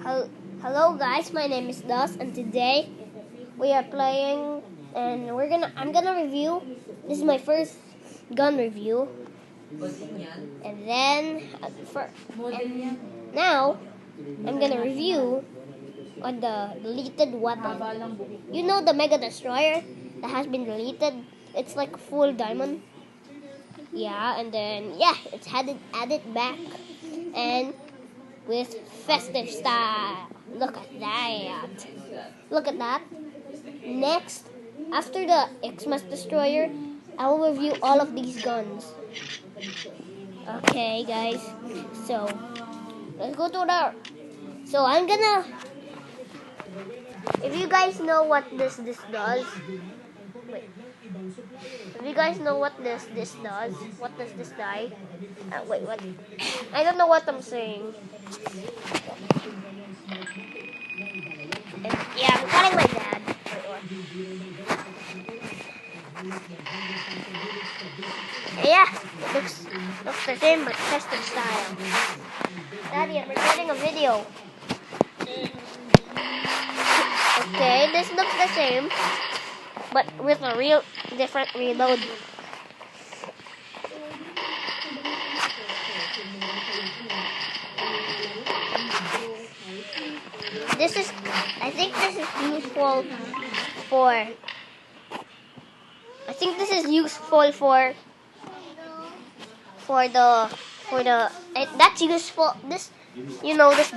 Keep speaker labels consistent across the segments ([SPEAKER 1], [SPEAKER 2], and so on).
[SPEAKER 1] Hello guys, my name is Dus, and today we are playing, and I'm gonna review. This is my first gun review, and then and now I'm gonna review on the deleted weapon. You know the Mega Destroyer that has been deleted? It's like full diamond. Yeah, and then it's added back, and with festive style. Look at that. Look at that. Next, after the Xmas Destroyer, I will review all of these guns. Okay, guys. So, let's go to the... So, I'm gonna... If you guys know what this does... Wait. If you guys know what this does, what does this die? Wait, what? I don't know what I'm saying. Yeah, I'm calling my dad. Yeah, it looks the same but festive style. Daddy, I'm recording a video. Okay, this looks the same, but with a different reload. I think this is useful for. I think this is useful for the. That's useful. This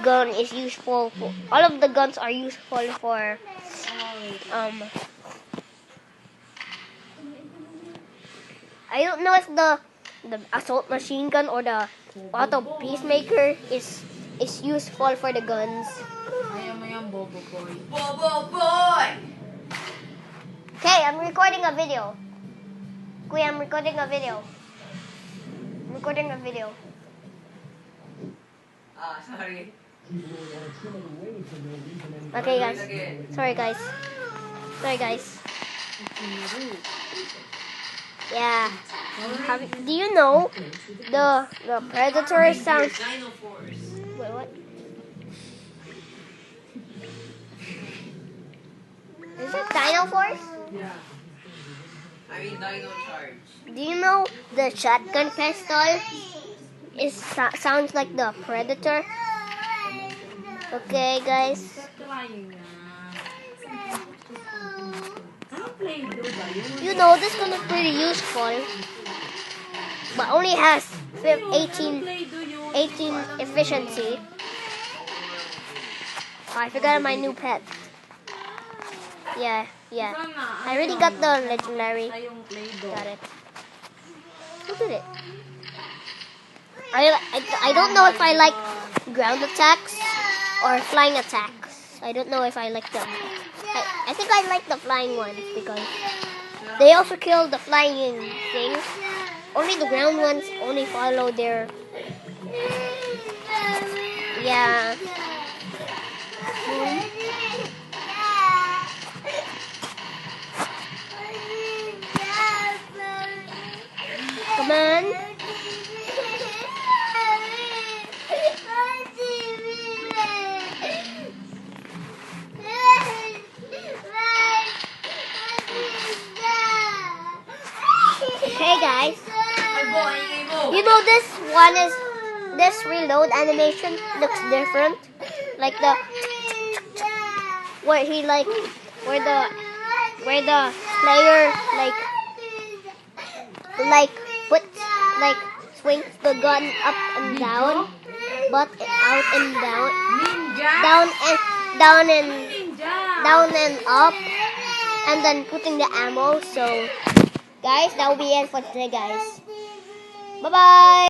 [SPEAKER 1] gun is useful for. All of the guns are useful for. I don't know if the assault machine gun or the auto peacemaker is useful for the guns.
[SPEAKER 2] Bobo boy. Bobo boy!
[SPEAKER 1] Okay, I'm recording a video. Kuya, I'm recording a video.
[SPEAKER 2] Sorry.
[SPEAKER 1] Okay, guys. Sorry, guys. Yeah. Do you know the Predator sounds? Wait, what? Is it Dino Force?
[SPEAKER 2] Yeah. I mean Dino Charge.
[SPEAKER 1] Do you know the shotgun pistol sounds like the Predator? Okay, guys. You know this gun is pretty useful, but only has 18 efficiency. Oh, I forgot my new pet. Yeah. I already got the legendary. Got it. Who did it? I don't know if I like ground attacks or flying attacks. I don't know if I like them. I think I like the flying ones because they also kill the flying things. Only the ground ones only follow their... Yeah. Come on. Hey guys. You know this reload animation looks different. Like the where the player swings the gun up and down, but out and down and up, and then putting the ammo. So guys, that will be it for today, guys. Bye bye.